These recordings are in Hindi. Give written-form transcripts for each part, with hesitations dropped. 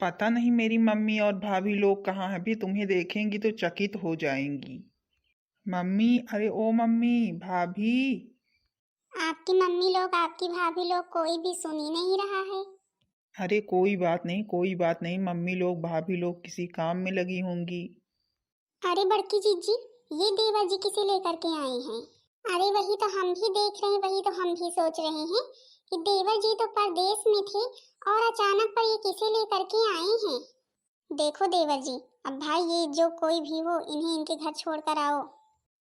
पता नहीं मेरी मम्मी और भाभी लोग कहाँ हैं, अभी तुम्हें देखेंगी तो चकित हो जाएंगी। मम्मी, अरे ओ मम्मी, भाभी। आपकी मम्मी लोग आपकी भाभी लोग कोई भी सुन ही नहीं रहा है। अरे कोई बात नहीं, कोई बात नहीं, मम्मी लोग भाभी लोग किसी काम में लगी होंगी। अरे बड़की जीजी, ये देवा जी किसे लेकर के आए हैं? अरे वही तो हम भी देख रहे हैं, वही तो हम भी सोच रहे हैं कि देवर जी तो परदेश में थे और अचानक पर ये किसे लेकर के आए हैं। देखो देवर जी, अब भाई ये जो कोई भी हो इन्हें इनके घर छोड़कर आओ।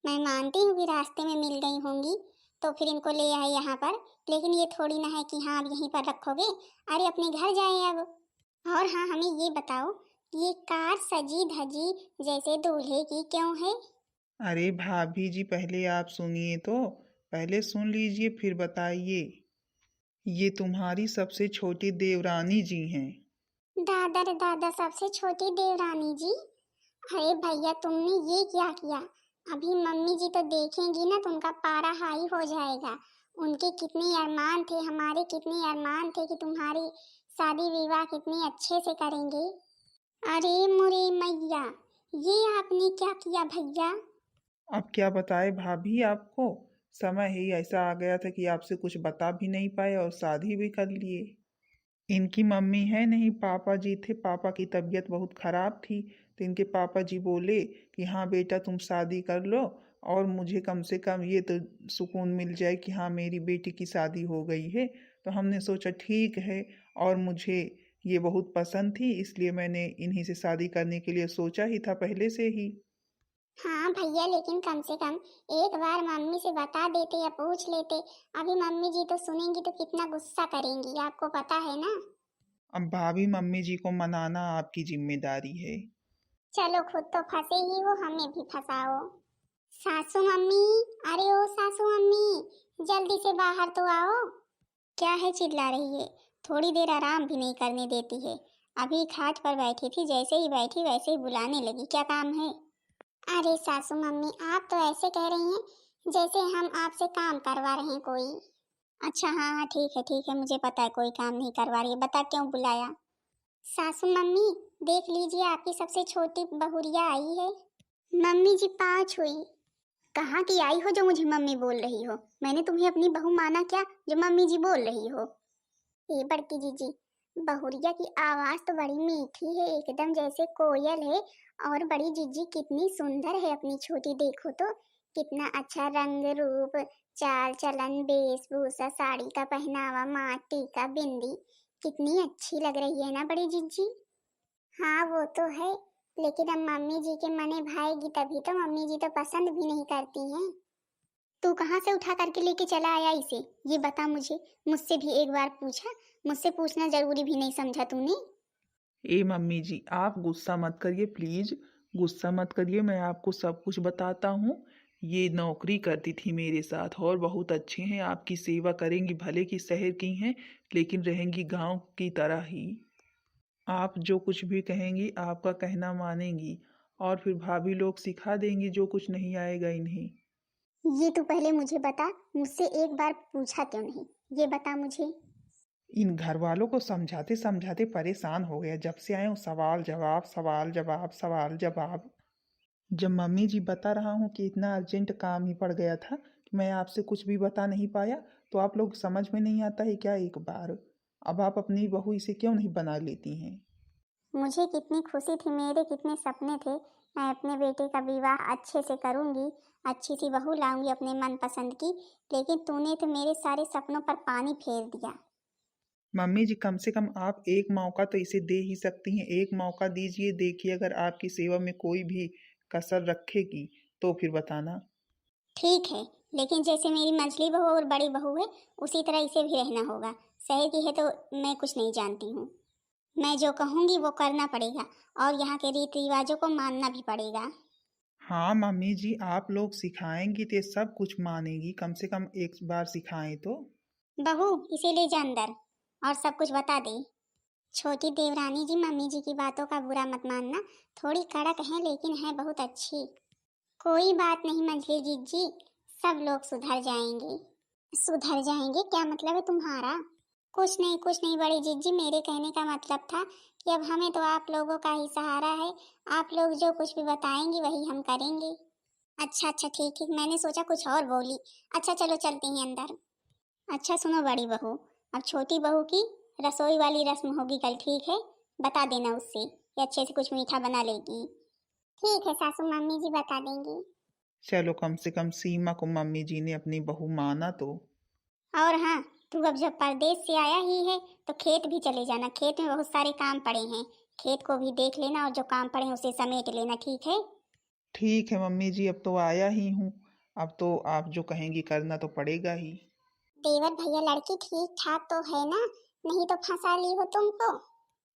मैं मानती हूँ कि रास्ते में मिल गई होंगी तो फिर इनको ले आए यहाँ पर, लेकिन ये थोड़ी ना है कि हाँ अब यहीं पर रखोगे। अरे अपने घर जाए अब। और हाँ, हमें ये बताओ, ये कार सजी धजी जैसे दूल्हे की क्यों है? अरे भाभी जी, पहले आप सुनिए तो, पहले सुन लीजिए फिर बताइए। ये तुम्हारी सबसे छोटी देवरानी जी हैं। दादा रे दादा, सबसे छोटी देवरानी जी? अरे भैया तुमने ये क्या किया? अभी मम्मी जी तो देखेंगी ना तो उनका पारा हाई हो जाएगा। उनके कितने अरमान थे, हमारे कितने अरमान थे कि तुम्हारी शादी विवाह कितने अच्छे से करेंगे। अरे मुरे मैया, ये आपने क्या किया भैया? अब क्या बताए भाभी आपको। समय ही ऐसा आ गया था कि आपसे कुछ बता भी नहीं पाए और शादी भी कर लिए। इनकी मम्मी है नहीं, पापा जी थे, पापा की तबीयत बहुत खराब थी। तो इनके पापा जी बोले कि हाँ बेटा तुम शादी कर लो, और मुझे कम से कम ये तो सुकून मिल जाए कि हाँ मेरी बेटी की शादी हो गई है। तो हमने सोचा ठीक है, और मुझे ये बहुत पसंद थी, इसलिए मैंने इन्हीं से शादी करने के लिए सोचा ही था पहले से ही। हाँ भैया, लेकिन कम से कम एक बार मम्मी से बता देते या पूछ लेते। अभी मम्मी जी तो सुनेंगी तो कितना गुस्सा करेंगी, आपको पता है ना। अब भाभी मम्मी जी को मनाना आपकी जिम्मेदारी है। चलो खुद तो फंसे ही हो, हमें भी फंसाओ। सासू मम्मी, अरे ओ सासू मम्मी, जल्दी से बाहर तो आओ। क्या है चिल्ला रही है? थोड़ी देर आराम भी नहीं करने देती है। अभी खाट पर बैठी थी, जैसे ही बैठी वैसे ही बुलाने लगी, क्या काम है? अरे सासू मम्मी, आप तो ऐसे कह रही हैं जैसे हम आपसे काम करवा रहे हैं कोई। अच्छा हाँ हाँ, ठीक है, मुझे पता है कोई काम नहीं करवा रही है, बता क्यों बुलाया? सासू मम्मी, देख लीजिए आपकी सबसे छोटी बहुरिया आई है। मम्मी जी पाँव छुई। कहाँ की आई हो जो मुझे मम्मी बोल रही हो? मैंने तुम्हें अपनी बहू माना क्या जो मम्मी जी बोल रही हो? ये बड़की जीजी, बहुरिया की आवाज तो बड़ी मीठी है, एकदम जैसे कोयल है। और बड़ी जीजी कितनी सुंदर है अपनी छोटी, देखो तो कितना अच्छा रंग रूप, चाल चलन, वेशभूषा, साड़ी का पहनावा, माथ टीका बिंदी, कितनी अच्छी लग रही है ना बड़ी जीजी। हाँ वो तो है, लेकिन अब मम्मी जी के मने भाएगी तभी तो, मम्मी जी तो पसंद भी नहीं करती हैं। तू कहाँ से उठा करके लेके चला आया इसे, ये बता मुझे। मुझसे भी एक बार पूछा? मुझसे पूछना जरूरी भी नहीं समझा तूने? ए मम्मी जी, आप गुस्सा मत करिए प्लीज। गुस्सा मत करिए, मैं आपको सब कुछ बताता हूँ। ये नौकरी करती थी मेरे साथ और बहुत अच्छे हैं, आपकी सेवा करेंगी, भले कि शहर की हैं लेकिन रहेंगी गांव की तरह ही। आप जो कुछ भी कहेंगी आपका कहना मानेंगी, और फिर भाभी लोग सिखा देंगी जो कुछ नहीं आएगा इन्हें। ये तू पहले मुझे बता, मुझसे एक बार पूछा क्यों नहीं, ये बता मुझे। इन घर वालों को समझाते समझाते परेशान हो गया, जब से आए हूँ सवाल जवाब सवाल जवाब सवाल जवाब। जब मम्मी जी बता रहा हूँ कि इतना अर्जेंट काम ही पड़ गया था कि मैं आपसे कुछ भी बता नहीं पाया, तो आप लोग समझ में नहीं आता है क्या एक बार। अब आप अपनी बहू इसे क्यों नहीं बना लेती हैं। मुझे कितनी खुशी थी, मेरे कितने सपने थे, मैं अपने बेटे का विवाह अच्छे से करूंगी, अच्छी सी बहू लाऊंगी अपने मनपसंद की। लेकिन तूने तो मेरे सारे सपनों पर पानी फेर दिया। मम्मी जी, कम से कम आप एक मौका तो इसे दे ही सकती हैं, एक मौका दीजिए, देखिए अगर आपकी सेवा में कोई भी कसर रखेगी तो फिर बताना। ठीक है, लेकिन जैसे मेरी मंझली बहू और बड़ी बहू है उसी तरह इसे भी रहना होगा। शहर की है तो मैं कुछ नहीं जानती हूँ। मैं जो कहूँगी वो करना पड़ेगा, और यहाँ के रीति रिवाजों को मानना भी पड़ेगा। हाँ मम्मी जी, आप लोग सिखाएंगी तो सब कुछ मानेगी, कम से कम एक बार सिखाएं तो। बहू, इसे ले जा अंदर और सब कुछ बता दे। छोटी देवरानी जी, मम्मी जी की बातों का बुरा मत मानना, थोड़ी कड़क है लेकिन है बहुत अच्छी। कोई बात नहीं मंझली जीजी, सब लोग सुधर जाएंगे। सुधर जाएंगे क्या मतलब है तुम्हारा? कुछ नहीं बड़ी जीजी, मेरे कहने का मतलब था कि अब हमें तो आप लोगों का ही सहारा है। आप लोग जो कुछ भी बताएंगी वही हम करेंगे। अच्छा अच्छा ठीक है, मैंने सोचा कुछ और बोली। अच्छा चलो चलते हैं अंदर। अच्छा सुनो बड़ी बहू, अब छोटी बहू की रसोई वाली रस्म होगी कल, ठीक है? बता देना उससे कि अच्छे से कुछ मीठा बना लेगी। ठीक है सासू मम्मी जी, बता देंगी। चलो कम से कम सीमा को मम्मी जी ने अपनी बहू माना तो। और हाँ, तू अब जब परदेश से आया ही है तो खेत भी चले जाना। खेत में बहुत सारे काम पड़े हैं, खेत को भी देख लेना और जो काम पड़े हैं उसे समेट लेना, ठीक है? ठीक है मम्मी जी, अब तो आया ही हूँ, अब तो आप जो कहेंगी करना तो पड़ेगा ही। देवर भैया लड़की ठीक ठाक तो है ना? नहीं तो फंसा ली हो तुमको।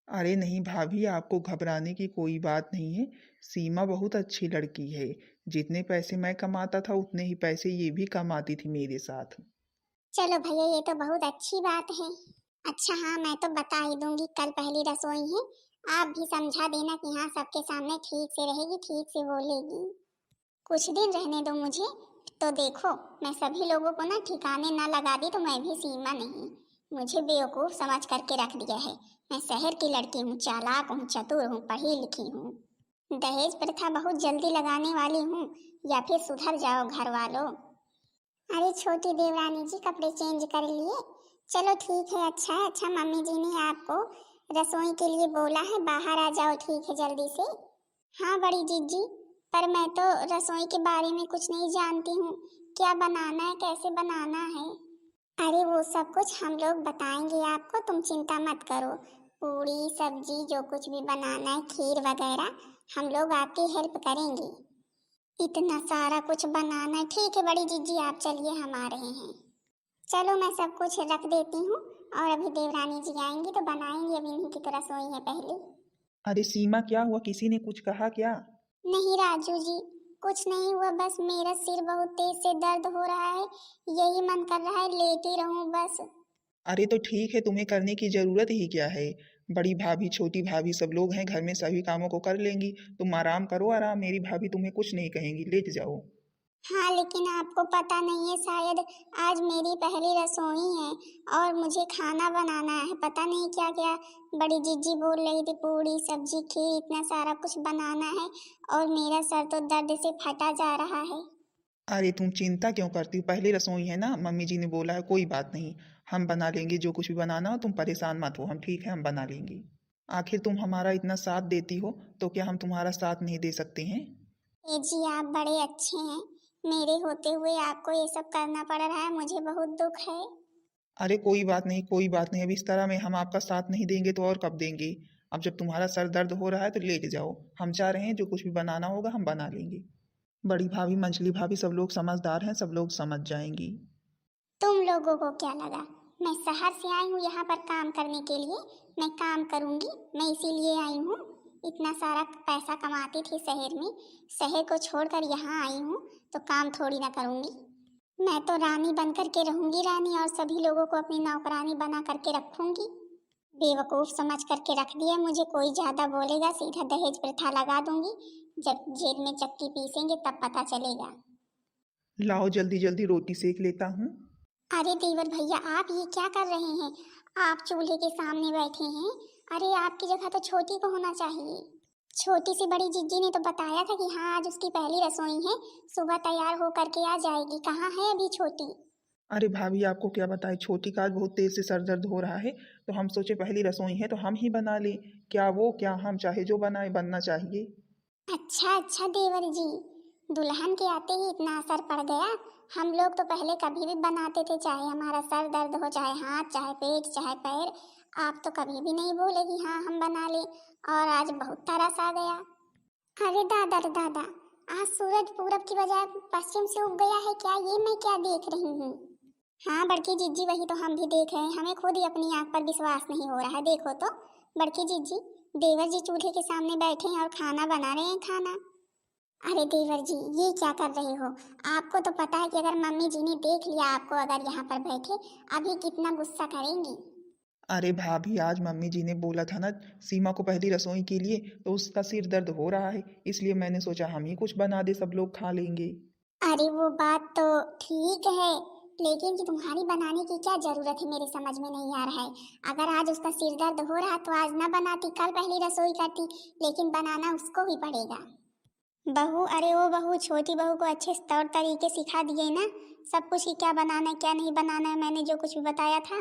अरे नहीं भाभी, आपको घबराने की कोई बात नहीं है। सीमा बहुत अच्छी लड़की है। जितने पैसे मैं कमाता था उतने ही पैसे ये भी कमाती थी मेरे साथ। चलो भैया ये तो बहुत अच्छी बात है। अच्छा हाँ, मैं तो बता ही दूंगी, कल पहली रसोई है। आप भी समझा देना कि हाँ सबके सामने ठीक से रहेगी, ठीक से बोलेगी। कुछ दिन रहने दो मुझे, तो देखो मैं सभी लोगों को ना ठिकाने ना लगा दी तो मैं भी सीमा नहीं। मुझे बेवकूफ समझ करके रख दिया है। मैं शहर की लड़की हूँ, चालाक हूँ, चतुर हूँ, पढ़ी लिखी हूँ। दहेज प्रथा बहुत जल्दी लगाने वाली हूँ, या फिर सुधर जाओ घर वालों। अरे छोटी देवरानी जी, कपड़े चेंज कर लिए? चलो ठीक है, अच्छा है। अच्छा मम्मी जी ने आपको रसोई के लिए बोला है, बाहर आ जाओ ठीक है जल्दी से। हाँ बड़ी जीजी, पर मैं तो रसोई के बारे में कुछ नहीं जानती हूँ। क्या बनाना है, कैसे बनाना है? अरे वो सब कुछ हम लोग बताएंगे आपको, तुम चिंता मत करो। पूड़ी सब्जी जो कुछ भी बनाना है, खीर वगैरह, हम लोग आपकी हेल्प करेंगे। इतना सारा कुछ बनाना है, ठीक है बड़ी जीजी आप चलिए, हम आ रहे हैं। चलो मैं सब कुछ रख देती हूँ, और अभी देवरानी जी आएंगी तो बनाएंगे। अभी इन्हीं की तो रसोई है पहले। अरे सीमा, क्या हुआ? किसी ने कुछ कहा क्या? नहीं राजू जी, कुछ नहीं हुआ, बस मेरा सिर बहुत तेज से दर्द हो रहा है। यही मन कर रहा है लेटी रहूं बस। अरे तो ठीक है, तुम्हें करने की जरूरत ही क्या है? बड़ी भाभी छोटी भाभी सब लोग हैं घर में, सभी कामों को कर लेंगी। तुम आराम करो आराम, मेरी भाभी तुम्हें कुछ नहीं कहेंगी, लेट जाओ। हाँ लेकिन आपको पता नहीं है शायद, आज मेरी पहली रसोई है और मुझे खाना बनाना है। पता नहीं क्या क्या बड़ी जीजी बोल रही थी, पूड़ी सब्जी खीर इतना सारा कुछ बनाना है, और मेरा सर तो दर्द से फटा जा रहा है। अरे तुम चिंता क्यों करती हो? पहली रसोई है ना, मम्मी जी ने बोला है, कोई बात नहीं। हम बना लेंगे जो कुछ भी बनाना हो, तुम परेशान मत हो, हम ठीक है, हम बना लेंगे। आखिर तुम हमारा इतना साथ देती हो तो क्या हम तुम्हारा साथ नहीं दे सकते हैं? ए जी आप बड़े अच्छे हैं, मेरे होते हुए आपको ये सब करना पड़ रहा है, मुझे बहुत दुख है। अरे कोई बात नहीं, कोई बात नहीं, अब इस तरह में हम आपका साथ नहीं देंगे तो और कब देंगे? अब जब तुम्हारा सर दर्द हो रहा है तो लेट जाओ। हम चाह रहे हैं जो कुछ भी बनाना होगा हम बना लेंगे। बड़ी भाभी मंजली भाभी सब लोग समझदार हैं, सब लोग समझ जाएंगी। तुम लोगों को क्या लगा मैं शहर से आई हूँ यहाँ पर काम करने के लिए? मैं काम करूँगी, मैं इसीलिए आई हूँ। इतना सारा पैसा कमाती थी शहर में, शहर को छोड़कर यहाँ आई हूँ तो काम थोड़ी ना करूँगी। मैं तो रानी बन करके रहूँगी रानी, और सभी लोगों को अपनी नौकरानी बना करके रखूँगी। बेवकूफ़ समझ करके रख दिया मुझे, कोई ज़्यादा बोलेगा सीधा दहेज प्रथा लगा दूंगी। जब जेल में चक्की पीसेंगे तब पता चलेगा। लाओ जल्दी जल्दी रोटी सेक लेता हूँ। अरे देवर भैया आप ये क्या कर रहे हैं? आप चूल्हे के सामने बैठे हैं। अरे आपकी जगह तो छोटी को होना चाहिए। छोटी सी बड़ी जीजी ने तो बताया था कि हाँ आज उसकी पहली रसोई है, सुबह तैयार हो करके आ जाएगी। कहाँ है अभी छोटी? अरे भाभी आपको क्या बताएं, छोटी का आज बहुत तेज से सर दर्द हो रहा है, तो हम सोचे पहली रसोई है तो हम ही बना लें। क्या वो क्या हम, चाहे जो बनाए, बनना चाहिए। अच्छा अच्छा देवर जी, दुल्हन के आते ही इतना असर पड़ गया। हम लोग तो पहले कभी भी बनाते थे, चाहे हमारा सर दर्द हो, चाहे हाथ, चाहे पेट, चाहे पैर। आप तो कभी भी नहीं बोले कि हाँ हम बना ले, और आज बहुत तरस आ गया। अरे दादा रे दादा, आज सूरज पूरब की बजाय पश्चिम से उग गया है क्या? ये मैं क्या देख रही हूँ? हाँ बड़की जीजी, वही तो हम भी देख रहे हैं, हमें खुद ही अपनी आंख पर विश्वास नहीं हो रहा है। देखो तो बड़की जीजी, देवर जी चूल्हे के सामने बैठे हैं और खाना बना रहे हैं खाना। अरे देवर जी ये क्या कर रहे हो? आपको तो पता है कि अगर मम्मी जी ने देख लिया आपको अगर यहाँ पर बैठे, अभी कितना गुस्सा करेंगी। अरे भाभी, आज मम्मी जी ने बोला था ना सीमा को पहली रसोई के लिए, तो उसका सिर दर्द हो रहा है, इसलिए मैंने सोचा हम ही कुछ बना दे, सब लोग खा लेंगे। अरे वो बात तो ठीक है, लेकिन कि तुम्हारी बनाने की क्या जरूरत है मेरे समझ में नहीं आ रहा है। अगर आज उसका सिर दर्द हो रहा तो आज ना बनाती, कल पहली रसोई करती, लेकिन बनाना उसको ही पड़ेगा। बहू, अरे ओ बहू, छोटी बहू को अच्छे तौर तरीके सिखा दिए ना सब कुछ, कि क्या बनाना है क्या नहीं बनाना है, मैंने जो कुछ भी बताया था।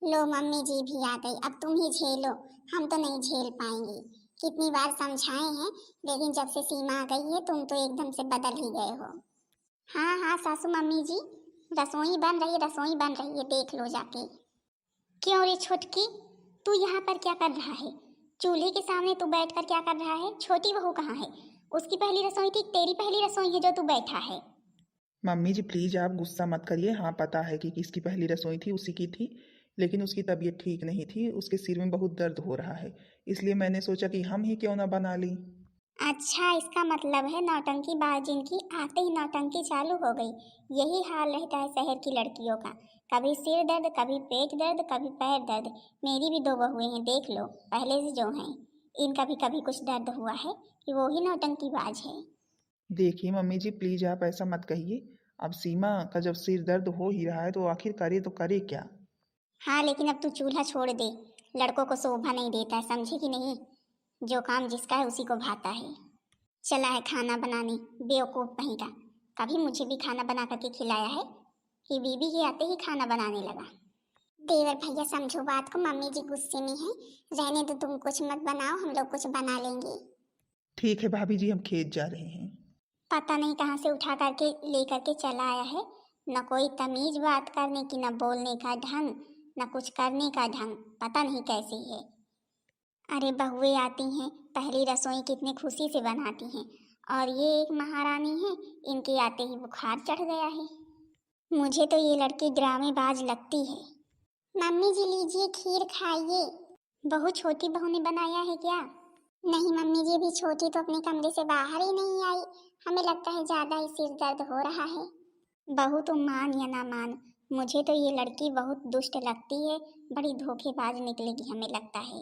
लो मम्मी जी भी आ गई, अब तुम ही झेलो, हम तो नहीं झेल पाएंगे। कितनी बार समझाए हैं, लेकिन जब से सीमा आ गई है तुम तो एकदम से बदल ही गए हो। हाँ हाँ सासू मम्मी जी, रसोई बन रही है, रसोई बन रही है, देख लो जाके। क्यों रे छोटकी, तू यहाँ पर क्या कर रहा है? चूल्हे के सामने तू बैठकर क्या कर रहा है? छोटी बहू कहाँ है? उसकी पहली रसोई थी, तेरी पहली रसोई है जो तू बैठा है। मम्मी जी प्लीज आप गुस्सा मत करिए। हाँ पता है कि किसकी पहली रसोई थी, उसी की थी, लेकिन उसकी तबीयत ठीक नहीं थी, उसके सिर में बहुत दर्द हो रहा है, इसलिए मैंने सोचा कि हम ही क्यों ना बना ली। अच्छा, इसका मतलब है नौटंकी बाजिन की आते ही नौटंकी चालू हो गई। यही हाल रहता है शहर की लड़कियों का, कभी सिर दर्द, कभी पेट दर्द, कभी पैर दर्द। मेरी भी दो बहुएं हैं, देख लो पहले से जो हैं, इनका भी कभी कुछ दर्द हुआ है कि वो ही नौटंकी बाज है। देखिए मम्मी जी प्लीज आप ऐसा मत कहिए। अब सीमा का जब सिर दर्द हो ही रहा है तो आखिर करे तो करे क्या। हाँ लेकिन अब तू चूल्हा छोड़ दे, लड़कों को शोभा नहीं देता है, समझे कि नहीं? जो काम जिसका है उसी को भाता है। चला है खाना बनाने, बेवकूफ़ कहीं का। कभी मुझे भी खाना बना करके खिलाया है कि बीबी के आते ही खाना बनाने लगा। देवर भैया समझो बात को, मम्मी जी गुस्से में है, रहने दो, तुम कुछ मत बनाओ, हम लोग कुछ बना लेंगे। ठीक है भाभी जी, हम खेत जा रहे हैं। पता नहीं कहाँ से उठा करके ले करके चला आया है, न कोई तमीज बात करने की, न बोलने का ढंग, न कुछ करने का ढंग, पता नहीं कैसी है। अरे बहुएं आती हैं, पहली रसोई कितनी खुशी से बनाती हैं, और ये एक महारानी है, इनके आते ही बुखार चढ़ गया है। मुझे तो ये लड़की ड्रामेबाज लगती है। मम्मी जी लीजिए खीर खाइए। बहू, छोटी बहू ने बनाया है क्या? नहीं मम्मी जी, अभी छोटी तो अपने कमरे से बाहर ही नहीं आई, हमें लगता है ज्यादा ही सिर दर्द हो रहा है। बहू तुम मान या ना मान, मुझे तो ये लड़की बहुत दुष्ट लगती है, बड़ी धोखेबाज निकलेगी हमें लगता है।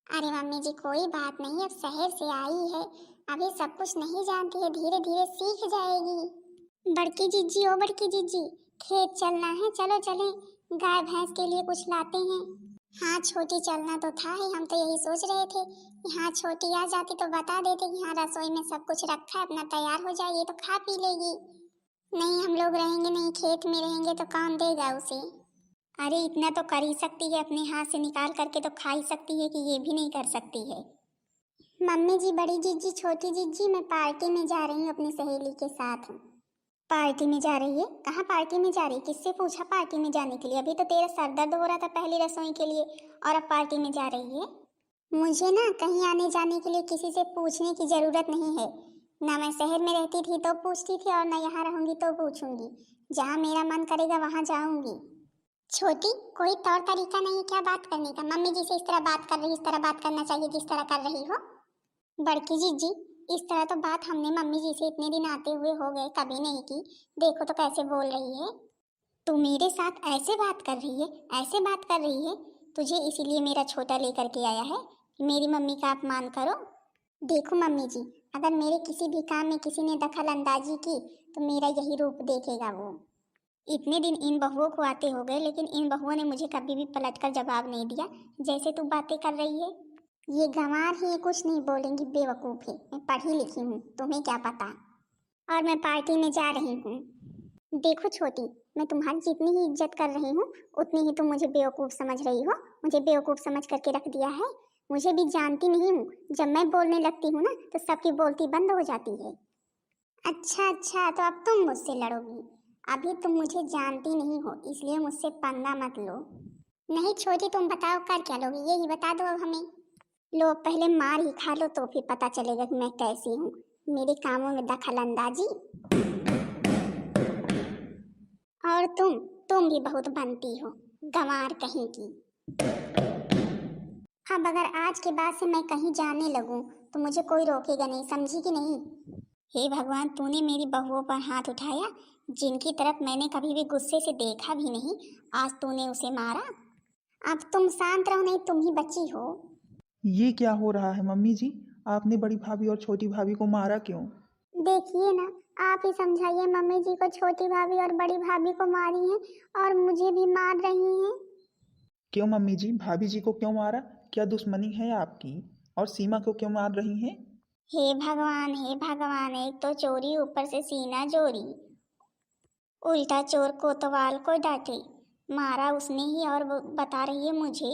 अरे मम्मी जी कोई बात नहीं, अब शहर से आई है, अभी सब कुछ नहीं जानती है, धीरे धीरे सीख जाएगी। बड़की जीजी, ओ बड़की जीजी, खेत चलना है, चलो चलें, गाय भैंस के लिए कुछ लाते हैं। हाँ छोटी, चलना तो था ही, हम तो यही सोच रहे थे कि हाँ छोटी आ जाती तो बता देते कि हाँ रसोई में सब कुछ रखा है, अपना तैयार हो जाए, ये तो खा पी लेगी। नहीं हम लोग रहेंगे नहीं, खेत में रहेंगे तो कौन देगा उसे? अरे इतना तो कर ही सकती है, अपने हाथ से निकाल करके तो खा ही सकती है, कि ये भी नहीं कर सकती है। मम्मी जी, बड़ी जीजी, छोटी जीजी, मैं पार्टी में जा रही हूँ अपनी सहेली के साथ। पार्टी में जा रही है? कहाँ पार्टी में जा रही है? किससे पूछा पार्टी में जाने के लिए? अभी तो तेरा सर दर्द हो रहा था पहली रसोई के लिए, और अब पार्टी में जा रही है? मुझे ना कहीं आने जाने के लिए किसी से पूछने की जरूरत नहीं है, ना मैं शहर में रहती थी तो पूछती थी, और ना यहाँ रहूंगी तो पूछूंगी, जहाँ मेरा मन करेगा वहाँ जाऊंगी। छोटी, कोई तौर तरीका नहीं क्या बात करने का? मम्मी जी से इस तरह बात कर रही, इस तरह बात करना चाहिए जिस तरह कर रही हो। बड़की जीजी, इस तरह तो बात हमने मम्मी जी से इतने दिन आते हुए हो गए कभी नहीं की, देखो तो कैसे बोल रही है। तू मेरे साथ ऐसे बात कर रही है, ऐसे बात कर रही है? तुझे इसीलिए मेरा छोटा लेकर के आया है कि मेरी मम्मी का अपमान करो? देखो मम्मी जी, अगर मेरे किसी भी काम में किसी ने दखल अंदाजी की तो मेरा यही रूप देखेगा वो। इतने दिन इन बहुओं को आते हो गए, लेकिन इन बहुओं ने मुझे कभी भी पलटकर जवाब नहीं दिया, जैसे तू बातें कर रही है। ये गंवार है, ये कुछ नहीं बोलेंगी, बेवकूफ़ है, मैं पढ़ी लिखी हूँ, तुम्हें क्या पता। और मैं पार्टी में जा रही हूँ। देखो छोटी, मैं तुम्हारी जितनी ही इज्जत कर रही हूँ उतनी ही तुम मुझे बेवकूफ़ समझ रही हो, मुझे बेवकूफ़ समझ करके रख दिया है। मुझे भी जानती नहीं हूँ, जब मैं बोलने लगती हूँ ना तो सबकी बोलती बंद हो जाती है। अच्छा अच्छा, तो अब तुम मुझसे लड़ोगी? अभी तुम मुझे जानती नहीं हो, इसलिए मुझसे पंगा मत लो। नहीं छोटी, तुम बताओ कर क्या लोगी, यही बता दो अब हमें। लो पहले मार ही खा लो तो फिर पता चलेगा कि मैं कैसी हूँ, मेरे कामों में दखल अंदाजी। और तुम भी बहुत बनती हो, गंवार कहीं की। अब अगर आज के बाद से मैं कहीं जाने लगूं तो मुझे कोई रोकेगा नहीं, समझी कि नहीं? हे भगवान, तूने मेरी बहुओं पर हाथ उठाया, जिनकी तरफ मैंने कभी भी गुस्से से देखा भी नहीं, आज तूने उसे मारा। अब तुम शांत रहो, नहीं तुम ही बची हो। ये क्या हो रहा है मम्मी जी, आपने बड़ी भाभी और छोटी भाभी को मारा क्यों। देखिए ना, आप ही समझाइए, मम्मी जी को छोटी भाभी और बड़ी भाभी को मारी है और मुझे भी मार रही हैं। क्यों मम्मी जी, भाभी जी को क्यों मारा? क्या दुश्मनी है आपकी? और सीमा को क्यों मार रही हैं? हे भगवान, हे भगवान, एक तो चोरी ऊपर से सीना चोरी, उल्टा चोर कोतवाल को डांटे, मारा उसने ही और वो बता रही है मुझे।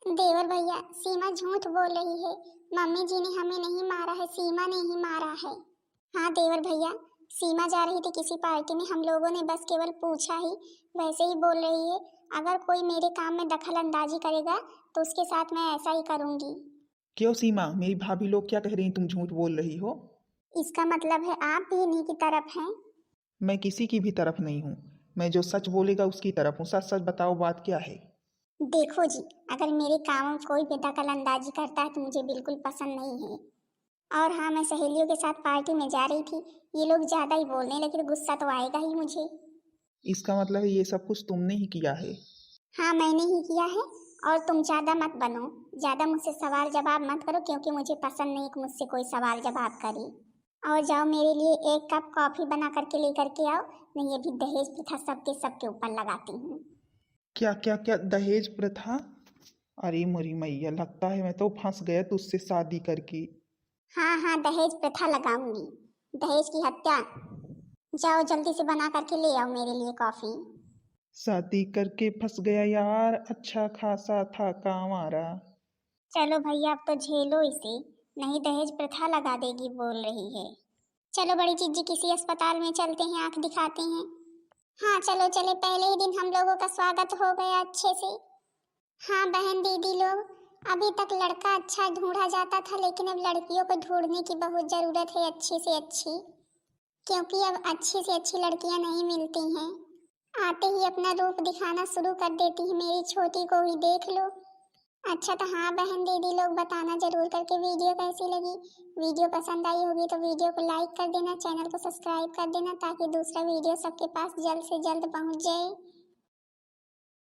देवर भैया, सीमा झूठ बोल रही है, मम्मी जी ने हमें नहीं मारा है, सीमा ने ही मारा है। हाँ देवर भैया, सीमा जा रही थी किसी पार्टी में, हम लोगों ने बस केवल पूछा ही, वैसे ही बोल रही है। अगर कोई मेरे काम में दखल अंदाजी करेगा तो उसके साथ मैं ऐसा ही करूंगी। क्यों सीमा, मेरी भाभी लोग क्या कह रही हैं, तुम झूठ बोल रही हो? इसका मतलब है आप भी इन्हीं की तरफ हैं। मैं किसी की भी तरफ नहीं हूँ। मैं जो सच बोलेगा उसकी तरफ हूँ। सच सच बताओ, बात क्या है? देखो जी, अगर मेरे काम में कोई भी दखल अंदाजी करता है तो मुझे बिल्कुल पसंद नहीं है। और हाँ, मैं सहेलियों के साथ पार्टी में जा रही थी, ये लोग ज्यादा ही बोलने लगे तो गुस्सा तो आएगा ही मुझे। इसका मतलब है ये सब कुछ तुमने ही किया है? हाँ, मैंने ही किया है। और तुम ज्यादा मत बनो, ज्यादा मुझसे सवाल जवाब मत करो, क्योंकि मुझे पसंद नहीं कि मुझसे कोई सवाल जवाब करे। और जाओ मेरे लिए एक कप कॉफी बना करके लेकर के आओ, नहीं ये भी दहेज प्रथा सबके सबके ऊपर लगाती हूँ। क्या क्या क्या, दहेज प्रथा? अरे मोरी मैया, लगता है मैं तो फंस गया तुझसे शादी करके। हाँ हाँ, दहेज प्रथा लगाऊंगी, दहेज की हत्या। जाओ जल्दी से बना करके ले आओ मेरे लिए कॉफी। शादी करके फंस गया यार, अच्छा खासा था काम आ रहा। चलो भैया, अब तो झेलो इसे, नहीं दहेज प्रथा लगा देगी बोल रही है। चलो बड़ी जीजी, किसी अस्पताल में चलते हैं, आंख दिखाते हैं। हाँ चलो चले, पहले ही दिन हम लोगों का स्वागत हो गया अच्छे से। हाँ बहन दीदी लोग, अभी तक लड़का अच्छा ढूंढा जाता था, लेकिन अब लड़कियों को ढूंढने की बहुत जरूरत है, अच्छी से अच्छी, क्योंकि अब अच्छी से अच्छी लड़कियां नहीं मिलती हैं। आते ही अपना रूप दिखाना शुरू कर देती है, मेरी छोटी को ही देख लो। अच्छा तो हाँ बहन दीदी लोग, बताना जरूर करके वीडियो कैसी लगी। वीडियो पसंद आई होगी तो वीडियो को लाइक कर देना, चैनल को सब्सक्राइब कर देना, ताकि दूसरा वीडियो सबके पास जल्द से जल्द पहुंच जाए।